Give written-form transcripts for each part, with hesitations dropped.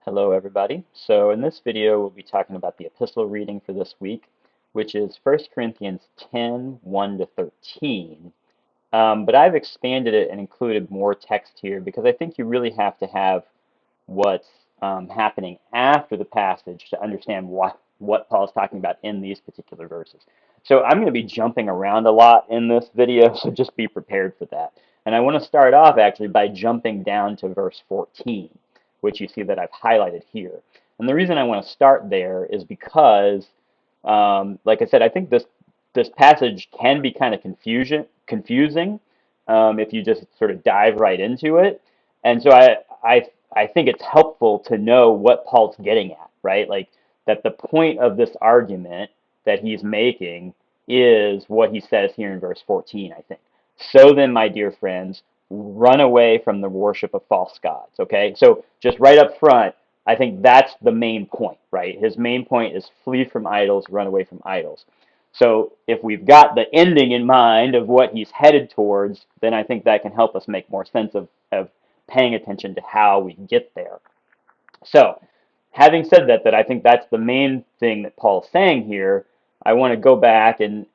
Hello, everybody. So in this video, we'll be talking about the epistle reading for this week, which is 1 Corinthians 10, 1 to 13. But I've expanded it and included more text here because I think you really have to have what's happening after the passage to understand what Paul's talking about in these particular verses. So I'm going to be jumping around a lot in this video, so just be prepared for that. And I want to start off actually by jumping down to verse 14, which you see that I've highlighted here. And the reason I want to start there is because, like I said, I think this passage can be kind of confusing if you just sort of dive right into it. And so I think it's helpful to know what Paul's getting at, right? Like that the point of this argument that he's making is what he says here in verse 14, I think. So then, my dear friends, run away from the worship of false gods, okay? So just right up front, I think that's the main point, right? His main point is flee from idols, run away from idols. So if we've got the ending in mind of what he's headed towards, then I think that can help us make more sense of paying attention to how we get there. So, having said that I think that's the main thing that Paul's saying here, I want to go back and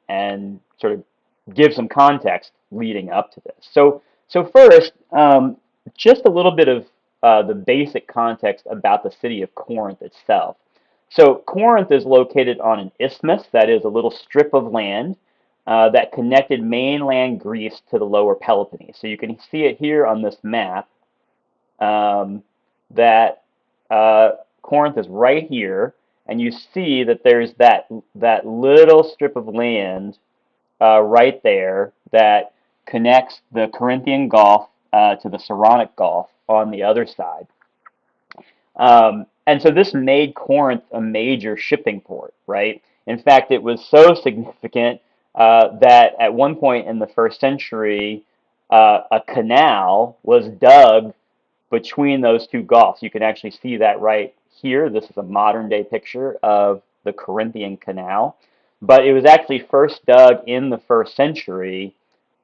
sort of give some context leading up to this. So first, just a little bit of the basic context about the city of Corinth itself. So Corinth is located on an isthmus, that is a little strip of land that connected mainland Greece to the lower Peloponnese. So you can see it here on this map um, that Corinth is right here, and you see that there's that little strip of land right there that connects the Corinthian Gulf to the Saronic Gulf on the other side. And so this made Corinth a major shipping port, right? In fact, it was so significant that at one point in the first century, a canal was dug between those two gulfs. You can actually see that right here. This is a modern day picture of the Corinthian Canal, but it was actually first dug in the first century.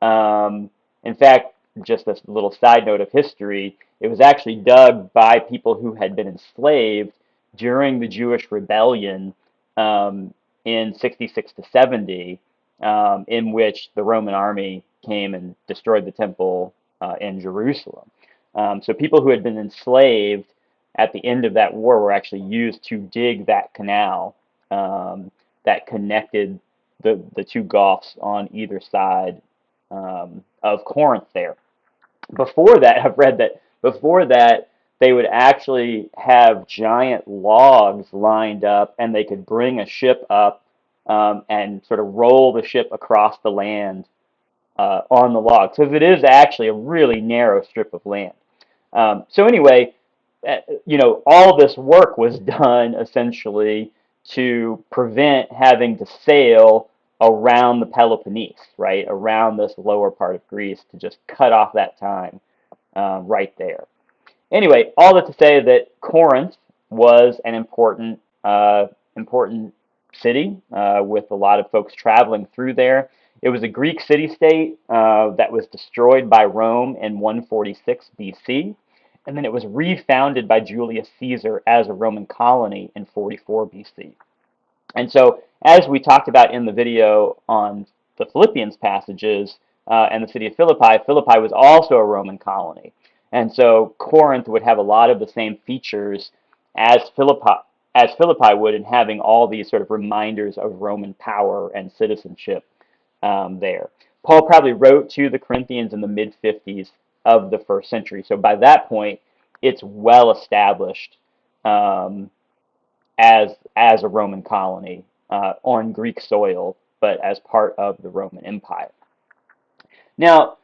In fact, just a little side note of history, it was actually dug by people who had been enslaved during the Jewish rebellion in 66 to 70, in which the Roman army came and destroyed the temple in Jerusalem. So people who had been enslaved at the end of that war were actually used to dig that canal that connected the two gulfs on either side of Corinth there. Before that, I've read that before that, they would actually have giant logs lined up and they could bring a ship up and sort of roll the ship across the land on the log. So it is actually a really narrow strip of land. So anyway, all this work was done essentially to prevent having to sail around the Peloponnese, right, around this lower part of Greece to just cut off that time right there. Anyway, all that to say that Corinth was an important city with a lot of folks traveling through there. It was a Greek city-state that was destroyed by Rome in 146 BC, and then it was refounded by Julius Caesar as a Roman colony in 44 BC. And so, as we talked about in the video on the Philippians passages and the city of Philippi, Philippi was also a Roman colony. And so Corinth would have a lot of the same features as Philippi would in having all these sort of reminders of Roman power and citizenship there. Paul probably wrote to the Corinthians in the mid 50s of the first century. So by that point, it's well established um, as a Roman colony on Greek soil, but as part of the Roman Empire. Now,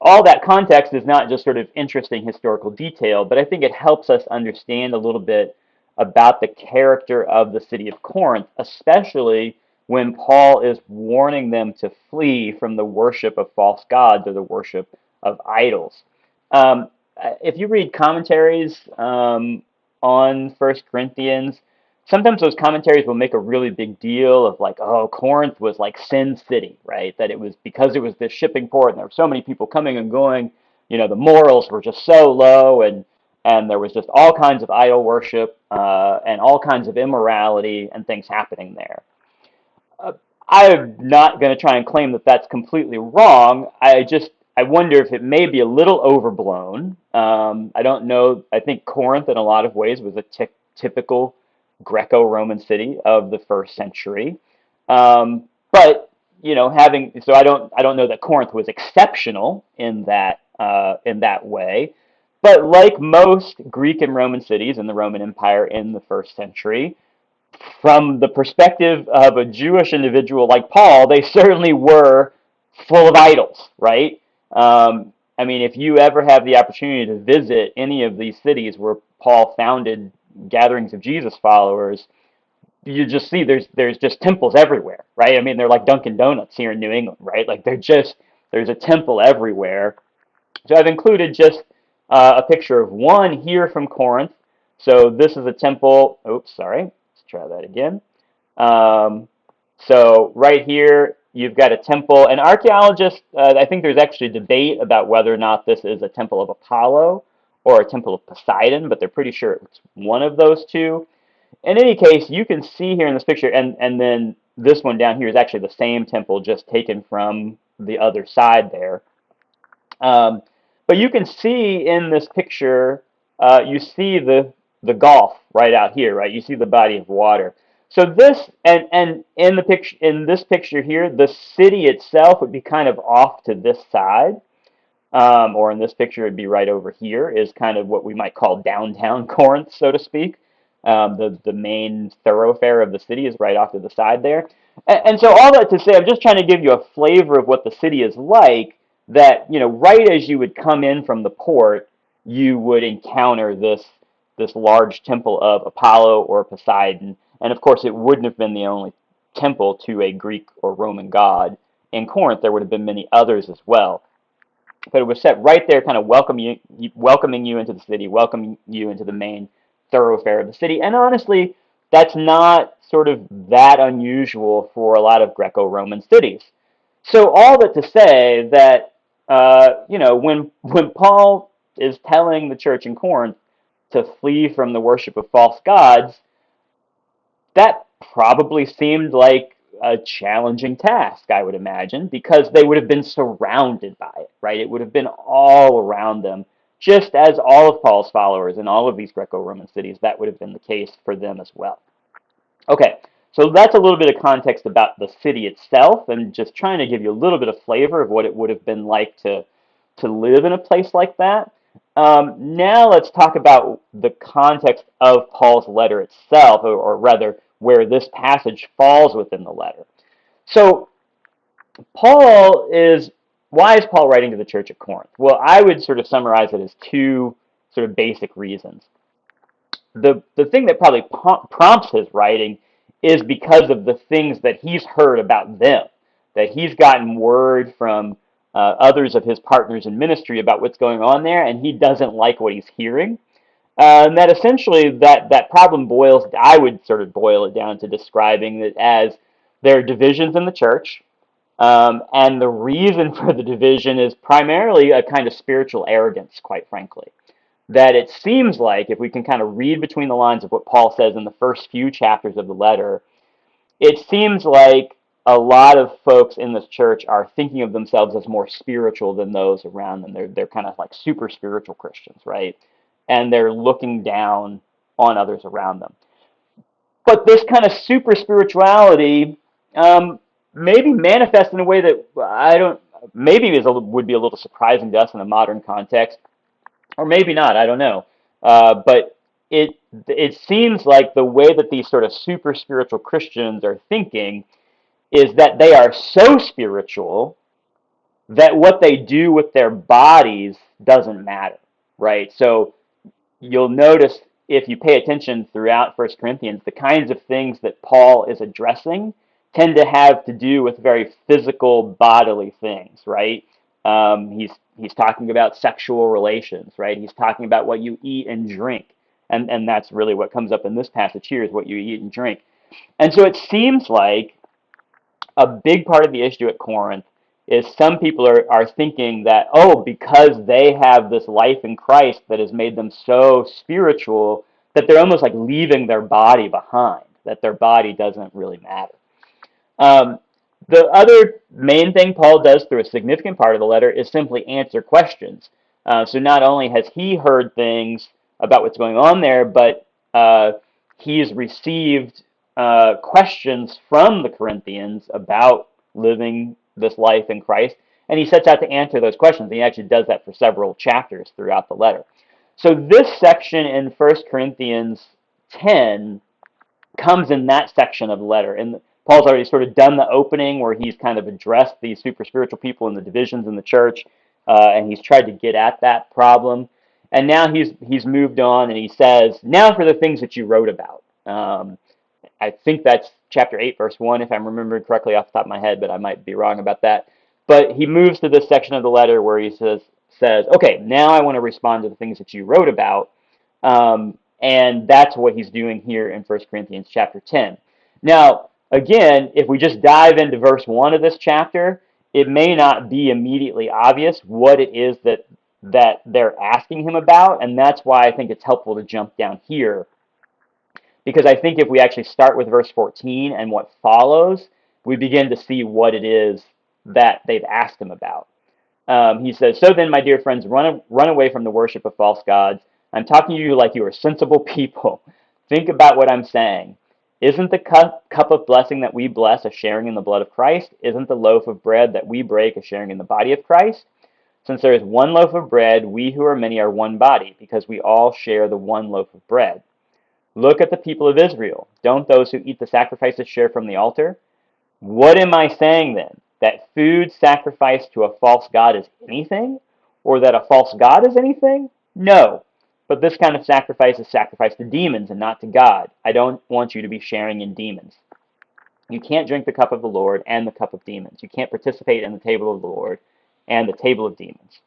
all that context is not just sort of interesting historical detail, but I think it helps us understand a little bit about the character of the city of Corinth, especially when Paul is warning them to flee from the worship of false gods or the worship of idols. If you read commentaries on First Corinthians, sometimes those commentaries will make a really big deal of like, oh, Corinth was like Sin City, right? That it was because it was this shipping port and there were so many people coming and going, the morals were just so low, and and there was just all kinds of idol worship and all kinds of immorality and things happening there. Uh, I'm not going to try and claim that that's completely wrong. I wonder if it may be a little overblown. I don't know. I think Corinth, in a lot of ways, was a typical Greco-Roman city of the first century. But having so I don't know that Corinth was exceptional in that way. But like most Greek and Roman cities in the Roman Empire in the first century, from the perspective of a Jewish individual like Paul, they certainly were full of idols, right? I mean, if you ever have the opportunity to visit any of these cities where Paul founded gatherings of Jesus followers, you just see there's just temples everywhere, right? I mean, they're like Dunkin' Donuts here in New England, right? Like there's a temple everywhere. So I've included just a picture of one here from Corinth. So this is a temple. Oops, sorry. Let's try that again. Um, so right here, you've got a temple. And archaeologists, I think there's actually debate about whether or not this is a temple of Apollo or a temple of Poseidon, but they're pretty sure it's one of those two. In any case, you can see here in this picture, and then this one down here is actually the same temple, just taken from the other side there. Um, but you can see in this picture, you see the Gulf right out here, right? You see the body of water. So this and in the picture in this picture here, the city itself would be kind of off to this side, or in this picture it'd be right over here. Is kind of what we might call downtown Corinth, so to speak. The main thoroughfare of the city is right off to the side there. And so all that to say, I'm just trying to give you a flavor of what the city is like. That right as you would come in from the port, you would encounter this large temple of Apollo or Poseidon, and of course it wouldn't have been the only temple to a Greek or Roman god. In Corinth, there would have been many others as well, but it was set right there, kind of welcoming you into the city, welcoming you into the main thoroughfare of the city. And honestly, that's not sort of that unusual for a lot of Greco-Roman cities. So all that to say that when Paul is telling the church in Corinth to flee from the worship of false gods, that probably seemed like a challenging task, I would imagine, because they would have been surrounded by it, right? It would have been all around them, just as all of Paul's followers in all of these Greco-Roman cities, that would have been the case for them as well. Okay, so that's a little bit of context about the city itself, and just trying to give you a little bit of flavor of what it would have been like to live in a place like that. Now let's talk about the context of Paul's letter itself, or rather, where this passage falls within the letter. So, why is Paul writing to the church at Corinth? Well, I would sort of summarize it as two sort of basic reasons. The thing that probably prompts his writing is because of the things that he's heard about them, that he's gotten word from others of his partners in ministry about what's going on there, and he doesn't like what he's hearing. And that essentially that problem I would sort of boil it down to describing it as there are divisions in the church, and the reason for the division is primarily a kind of spiritual arrogance, quite frankly. That it seems like, if we can kind of read between the lines of what Paul says in the first few chapters of the letter, it seems like a lot of folks in this church are thinking of themselves as more spiritual than those around them. They're kind of like super spiritual Christians, right? And they're looking down on others around them. But this kind of super spirituality maybe manifests in a way that I don't, maybe would be a little surprising to us in a modern context, or maybe not. I don't know. But it seems like the way that these sort of super spiritual Christians are thinking is that they are so spiritual that what they do with their bodies doesn't matter, right? So you'll notice, if you pay attention throughout First Corinthians, the kinds of things that Paul is addressing tend to have to do with very physical bodily things, right? He's talking about sexual relations, right? He's talking about what you eat and drink, and that's really what comes up in this passage here, is what you eat and drink. And so it seems like a big part of the issue at Corinth is some people are thinking that, oh, because they have this life in Christ that has made them so spiritual, that they're almost like leaving their body behind, that their body doesn't really matter. Um, the other main thing Paul does through a significant part of the letter is simply answer questions. So not only has he heard things about what's going on there, but he's received questions from the Corinthians about living this life in Christ, and he sets out to answer those questions. He actually does that for several chapters throughout the letter. So this section in 1 Corinthians 10 comes in that section of the letter. And Paul's already sort of done the opening where he's kind of addressed these super spiritual people and the divisions in the church, and he's tried to get at that problem. And now he's moved on, and he says, now for the things that you wrote about. I think that's chapter 8, verse 1, if I'm remembering correctly off the top of my head, but I might be wrong about that. But he moves to this section of the letter where he says, okay, now I want to respond to the things that you wrote about. And that's what he's doing here in 1 Corinthians chapter 10. Now, again, if we just dive into verse 1 of this chapter, it may not be immediately obvious what it is that they're asking him about, and that's why I think it's helpful to jump down here. Because I think if we actually start with verse 14 and what follows, we begin to see what it is that they've asked him about. He says, so then, my dear friends, run away from the worship of false gods. I'm talking to you like you are sensible people. Think about what I'm saying. Isn't the cup of blessing that we bless a sharing in the blood of Christ? Isn't the loaf of bread that we break a sharing in the body of Christ? Since there is one loaf of bread, we who are many are one body, because we all share the one loaf of bread. Look at the people of Israel. Don't those who eat the sacrifices share from the altar? What am I saying then? That food sacrificed to a false god is anything? Or that a false god is anything? No. But this kind of sacrifice is sacrificed to demons and not to God. I don't want you to be sharing in demons. You can't drink the cup of the Lord and the cup of demons. You can't participate in the table of the Lord and the table of demons.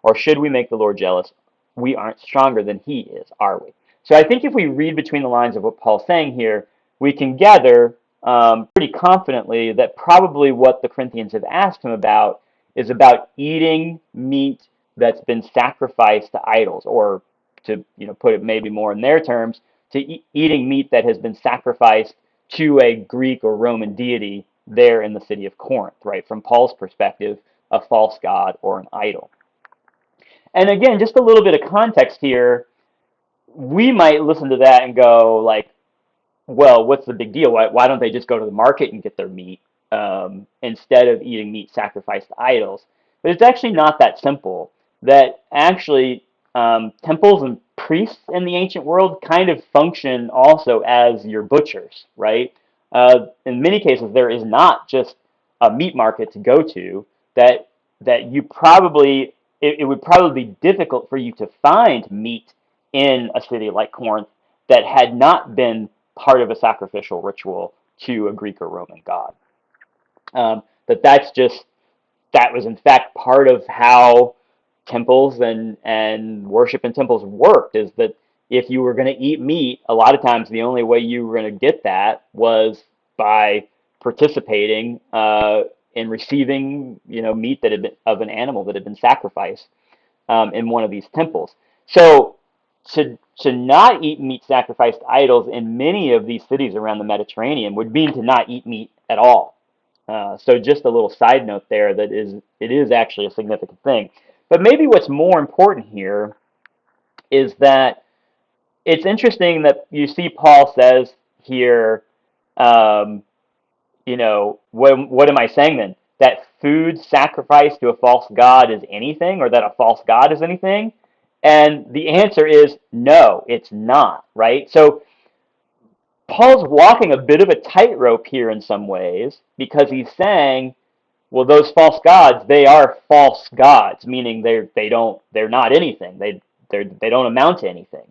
Or should we make the Lord jealous? We aren't stronger than he is, are we? So I think if we read between the lines of what Paul's saying here, we can gather pretty confidently that probably what the Corinthians have asked him about is about eating meat that's been sacrificed to idols, or to put it maybe more in their terms, to eating meat that has been sacrificed to a Greek or Roman deity there in the city of Corinth, right? From Paul's perspective, a false god or an idol. And again, just a little bit of context here, we might listen to that and go like, well, what's the big deal? Why don't they just go to the market and get their meat instead of eating meat sacrificed to idols? But it's actually not that simple. That actually temples and priests in the ancient world kind of function also as your butchers, right? In many cases, there is not just a meat market to go to. That you probably it would probably be difficult for you to find meat in a city like Corinth that had not been part of a sacrificial ritual to a Greek or Roman god. That was in fact part of how temples and worship in temples worked, is that if you were going to eat meat, a lot of times the only way you were going to get that was by participating in receiving meat that had been of an animal that had been sacrificed in one of these temples. So to not eat meat sacrificed to idols in many of these cities around the Mediterranean would mean to not eat meat at all. So just a little side note there, that it is actually a significant thing. But maybe what's more important here is that it's interesting that you see Paul says here, what am I saying then? That food sacrificed to a false god is anything, or that a false god is anything? And the answer is no, it's not, right? So Paul's walking a bit of a tightrope here in some ways, because he's saying, well, those false gods, they are false gods, meaning they're not anything. They don't amount to anything.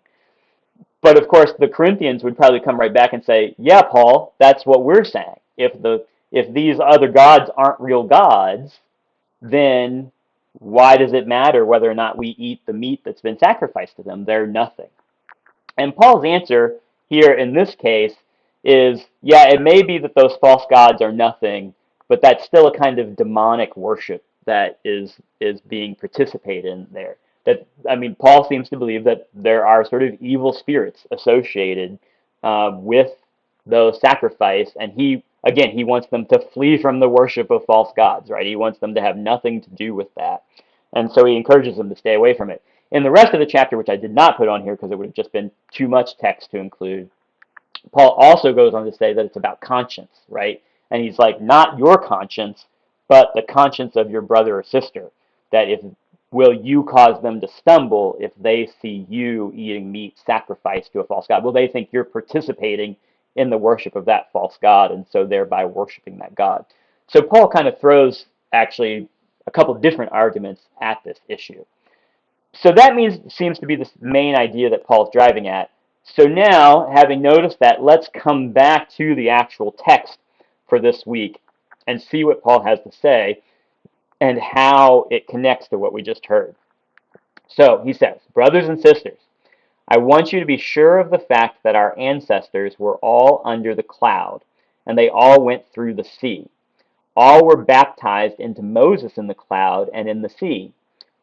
But of course, the Corinthians would probably come right back and say, yeah, Paul, that's what we're saying. If these other gods aren't real gods, then why does it matter whether or not we eat the meat that's been sacrificed to them? They're nothing. And Paul's answer here in this case is, yeah, it may be that those false gods are nothing, but that's still a kind of demonic worship that is being participated in there. That I mean, Paul seems to believe that there are sort of evil spirits associated with those sacrifice, and he wants them to flee from the worship of false gods, right? He wants them to have nothing to do with that, and so he encourages them to stay away from it. In the rest of the chapter, which I did not put on here because it would have just been too much text to include, Paul also goes on to say that it's about conscience, right? And he's like, not your conscience, but the conscience of your brother or sister. That if will you cause them to stumble if they see you eating meat sacrificed to a false god? Will they think you're participating in the worship of that false god and so thereby worshiping that god? So Paul kind of throws actually a couple different arguments at this issue. So that seems to be the main idea that Paul's driving at. So now, having noticed that, let's come back to the actual text for this week and see what Paul has to say and how it connects to what we just heard. So he says, brothers and sisters, I want you to be sure of the fact that our ancestors were all under the cloud, and they all went through the sea. All were baptized into Moses in the cloud and in the sea.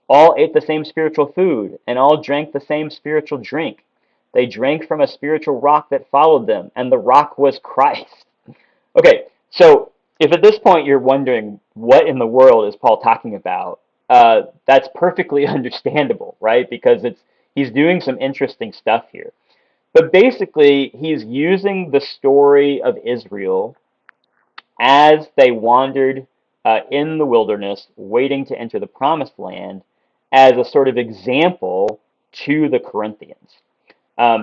All ate the same spiritual food, and all drank the same spiritual drink. They drank from a spiritual rock that followed them, and the rock was Christ. Okay, so if at this point you're wondering what in the world is Paul talking about, that's perfectly understandable, right? Because he's doing some interesting stuff here. But basically, he's using the story of Israel as they wandered in the wilderness, waiting to enter the promised land, as a sort of example to the Corinthians.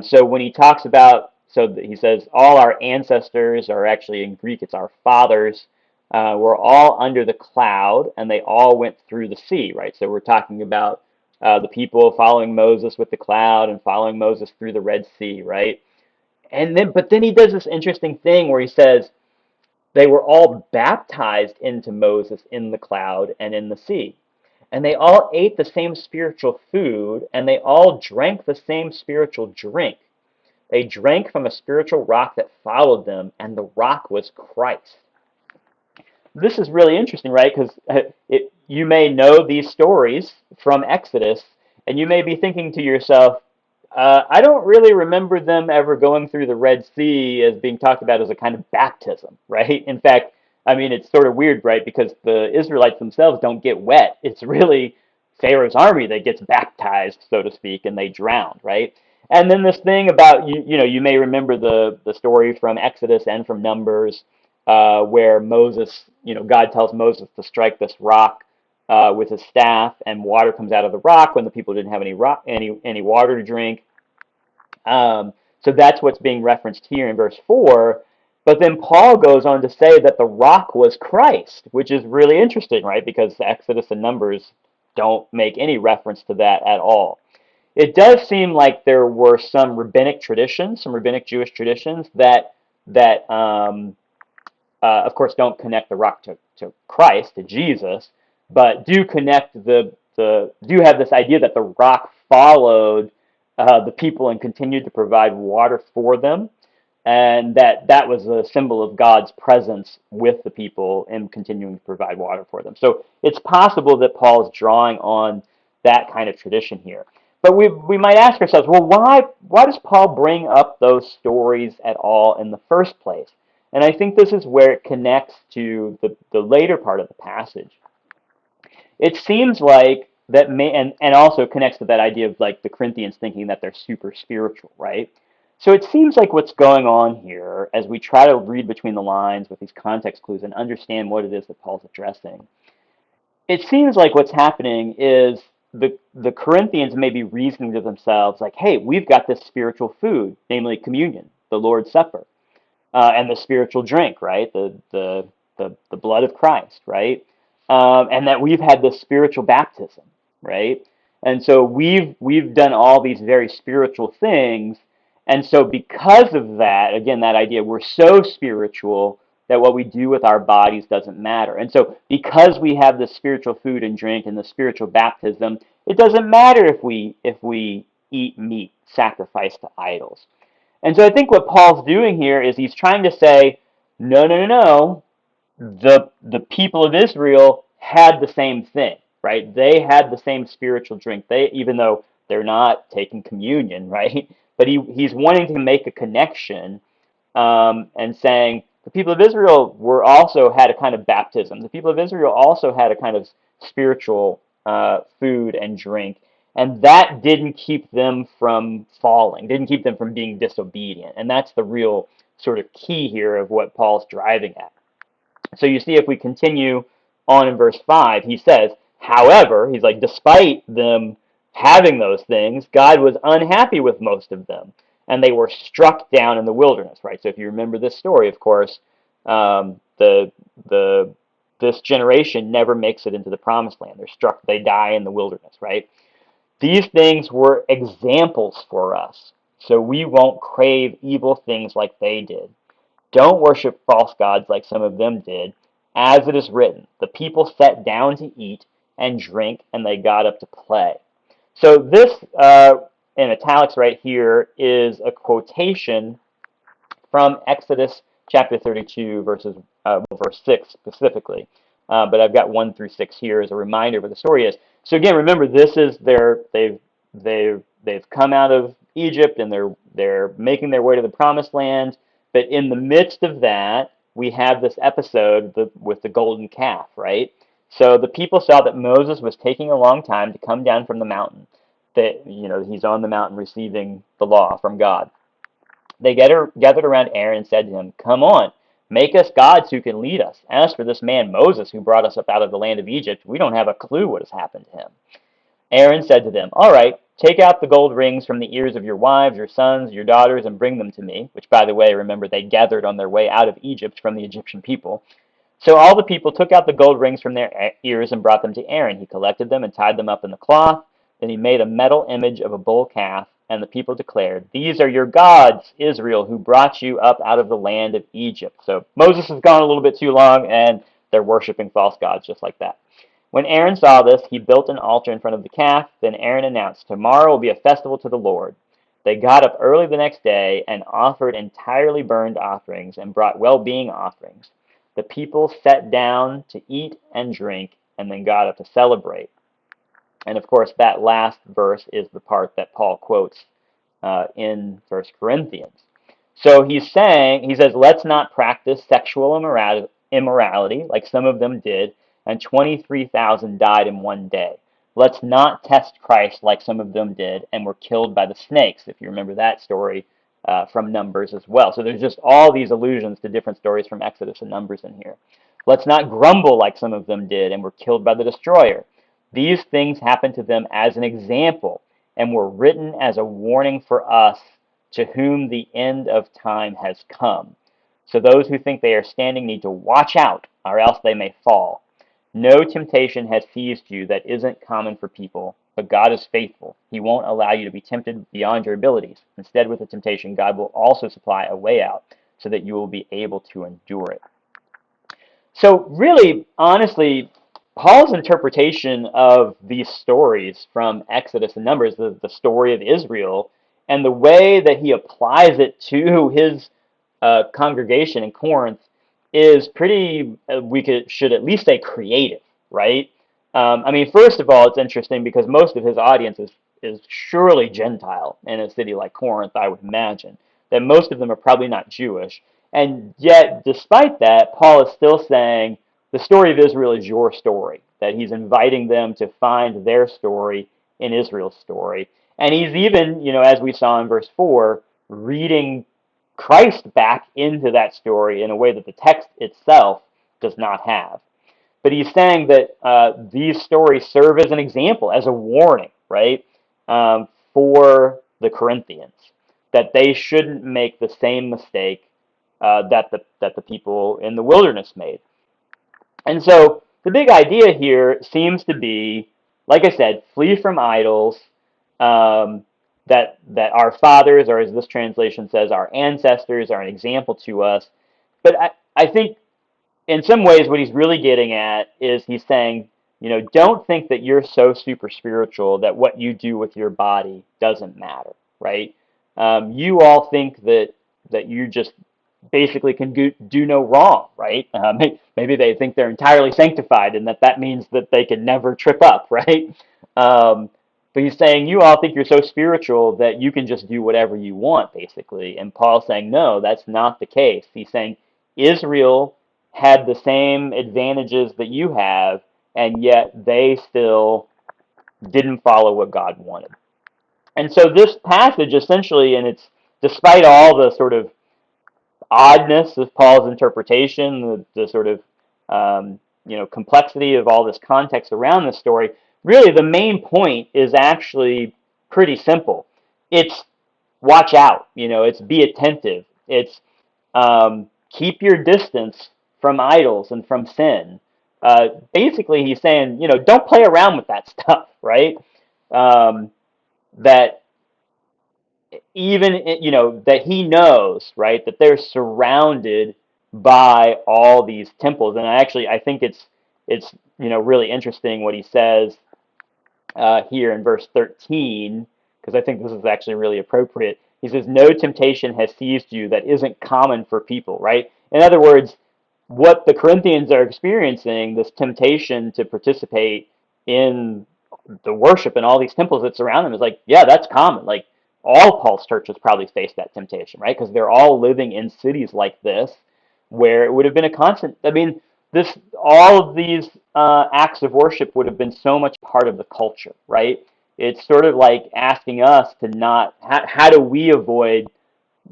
So when he talks about, so he says, all our ancestors, or actually in Greek, it's our fathers, were all under the cloud, and they all went through the sea, right? So we're talking about the people following Moses with the cloud and following Moses through the Red Sea, right? But then he does this interesting thing where he says, they were all baptized into Moses in the cloud and in the sea. And they all ate the same spiritual food, and they all drank the same spiritual drink. They drank from a spiritual rock that followed them, and the rock was Christ. This is really interesting, right? Because you may know these stories from Exodus, and you may be thinking to yourself, I don't really remember them ever going through the Red Sea as being talked about as a kind of baptism, right? In fact, I mean, it's sort of weird, right? Because the Israelites themselves don't get wet. It's really Pharaoh's army that gets baptized, so to speak, and they drown, right? And then this thing about you may remember the story from Exodus and from Numbers, where Moses, God tells Moses to strike this rock with his staff, and water comes out of the rock when the people didn't have any water to drink. So that's what's being referenced here in verse 4. But then Paul goes on to say that the rock was Christ, which is really interesting, right? Because Exodus and Numbers don't make any reference to that at all. It does seem like there were some rabbinic traditions, some rabbinic Jewish traditions that of course, don't connect the rock to Christ, to Jesus, but do connect do have this idea that the rock followed the people and continued to provide water for them, and that was a symbol of God's presence with the people and continuing to provide water for them. So it's possible that Paul is drawing on that kind of tradition here. But we might ask ourselves, well, why does Paul bring up those stories at all in the first place? And I think this is where it connects to the later part of the passage. It seems like that and also connects to that idea of like the Corinthians thinking that they're super spiritual, right? So it seems like what's going on here as we try to read between the lines with these context clues and understand what it is that Paul's addressing. It seems like what's happening is the Corinthians may be reasoning to themselves like, hey, we've got this spiritual food, namely communion, the Lord's Supper, and the spiritual drink, right? The blood of Christ, right? And that we've had this spiritual baptism, right? And so we've done all these very spiritual things, and so because of that, again, that idea, we're so spiritual that what we do with our bodies doesn't matter. And so because we have the spiritual food and drink and the spiritual baptism, it doesn't matter if we eat meat sacrificed to idols. And so I think what Paul's doing here is he's trying to say, no, no, no, no. the people of Israel had the same thing, right? They had the same spiritual drink. They, even though they're not taking communion, right? But he's wanting to make a connection, and saying the people of Israel were also had a kind of baptism. The people of Israel also had a kind of spiritual food and drink, and that didn't keep them from falling, didn't keep them from being disobedient. And that's the real sort of key here of what Paul's driving at. So you see, if we continue on in verse 5, he says, however, he's like, despite them having those things, God was unhappy with most of them, and they were struck down in the wilderness, right? So if you remember this story, of course, the this generation never makes it into the promised land. They're struck, they die in the wilderness, right? These things were examples for us, so we won't crave evil things like they did. Don't worship false gods like some of them did. As it is written, the people sat down to eat and drink, and they got up to play. So this, in italics right here, is a quotation from Exodus chapter 32, verse 6 specifically. But I've got 1 through 6 here as a reminder of what the story is. So again, remember, this is they've come out of Egypt, and they're making their way to the promised land. But in the midst of that, we have this episode with the golden calf, right? So the people saw that Moses was taking a long time to come down from the mountain. That, he's on the mountain receiving the law from God. They gathered around Aaron and said to him, come on, make us gods who can lead us. As for this man Moses who brought us up out of the land of Egypt, we don't have a clue what has happened to him. Aaron said to them, all right, take out the gold rings from the ears of your wives, your sons, your daughters, and bring them to me. Which, by the way, remember, they gathered on their way out of Egypt from the Egyptian people. So all the people took out the gold rings from their ears and brought them to Aaron. He collected them and tied them up in the cloth. Then he made a metal image of a bull calf, and the people declared, these are your gods, Israel, who brought you up out of the land of Egypt. So Moses has gone a little bit too long, and they're worshiping false gods just like that. When Aaron saw this, he built an altar in front of the calf. Then Aaron announced, tomorrow will be a festival to the Lord. They got up early the next day and offered entirely burned offerings and brought well-being offerings. The people sat down to eat and drink, and then got up to celebrate. And of course, that last verse is the part that Paul quotes in 1 Corinthians. So he says, let's not practice sexual immorality like some of them did, and 23,000 died in one day. Let's not test Christ like some of them did and were killed by the snakes, if you remember that story from Numbers as well. So there's just all these allusions to different stories from Exodus and Numbers in here. Let's not grumble like some of them did and were killed by the destroyer. These things happened to them as an example and were written as a warning for us, to whom the end of time has come. So those who think they are standing need to watch out, or else they may fall. No temptation has seized you that isn't common for people, but God is faithful. He won't allow you to be tempted beyond your abilities. Instead, with the temptation, God will also supply a way out so that you will be able to endure it. So really, honestly, Paul's interpretation of these stories from Exodus and Numbers, the story of Israel, and the way that he applies it to his congregation in Corinth is pretty, should at least say creative, right? I mean, first of all, it's interesting because most of his audience is surely Gentile in a city like Corinth, I would imagine. That most of them are probably not Jewish. And yet, despite that, Paul is still saying the story of Israel is your story, that he's inviting them to find their story in Israel's story. And he's even, as we saw in verse 4, reading Christ back into that story in a way that the text itself does not have. But he's saying that these stories serve as an example, as a warning, right, for the Corinthians, that they shouldn't make the same mistake that the people in the wilderness made. And so the big idea here seems to be, like I said, flee from idols. That our fathers, or as this translation says, our ancestors, are an example to us. But I think in some ways what he's really getting at is he's saying, don't think that you're so super spiritual that what you do with your body doesn't matter, right? You all think that basically can do no wrong, right? Maybe they think they're entirely sanctified and that means that they can never trip up, right? Um, but he's saying you all think you're so spiritual that you can just do whatever you want, basically. And Paul's saying, no, that's not the case. He's saying Israel had the same advantages that you have, and yet they still didn't follow what God wanted. And so this passage essentially, and it's despite all the sort of oddness of Paul's interpretation, the sort of complexity of all this context around this story, really the main point is actually pretty simple. It's watch out. It's be attentive. It's keep your distance from idols and from sin. Basically, he's saying, don't play around with that stuff, right? Um, that even that he knows, right, that they're surrounded by all these temples. And I think it's really interesting what he says here in verse 13, because I think this is actually really appropriate. He says, no temptation has seized you that isn't common for people, right? In other words, what the Corinthians are experiencing, this temptation to participate in the worship and all these temples that surround them, is like, yeah, that's common. Like all Paul's churches probably faced that temptation, right? Because they're all living in cities like this, where it would have been a constant. I mean, this all of these acts of worship would have been so much part of the culture, right? It's sort of like asking us to not. How do we avoid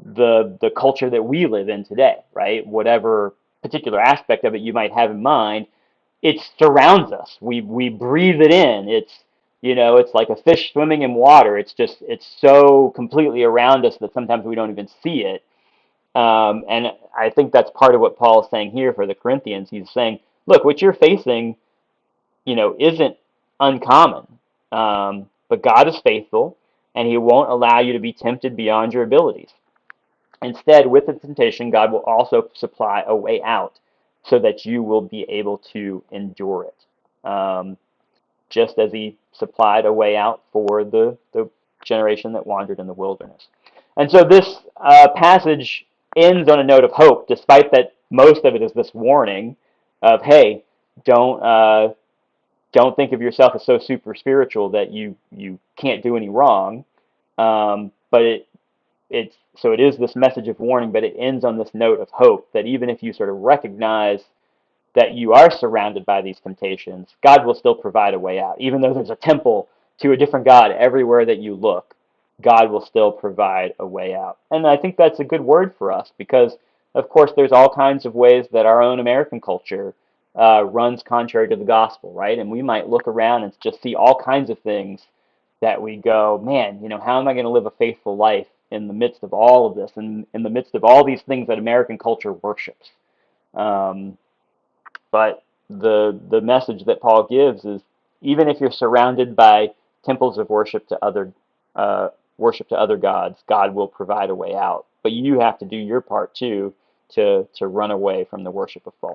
the culture that we live in today, right? Whatever particular aspect of it you might have in mind, it surrounds us. We breathe it in. It's like a fish swimming in water. It's so completely around us that sometimes we don't even see it. And I think that's part of what Paul is saying here for the Corinthians. He's saying, look, what you're facing, isn't uncommon. But God is faithful, and He won't allow you to be tempted beyond your abilities. Instead, with the temptation, God will also supply a way out so that you will be able to endure it. Just as He supplied a way out for the generation that wandered in the wilderness. And so this passage ends on a note of hope, despite that most of it is this warning of, hey, don't don't think of yourself as so super spiritual that you can't do any wrong. But it is this message of warning, but it ends on this note of hope that even if you sort of recognize that you are surrounded by these temptations, God will still provide a way out. Even though there's a temple to a different God everywhere that you look, God will still provide a way out. And I think that's a good word for us because, of course, there's all kinds of ways that our own American culture runs contrary to the gospel, right? And we might look around and just see all kinds of things that we go, man, how am I going to live a faithful life in the midst of all of this and in the midst of all these things that American culture worships? Um, but the message that Paul gives is even if you're surrounded by temples of uh, worship to other gods, God will provide a way out. But you have to do your part too to run away from the worship of false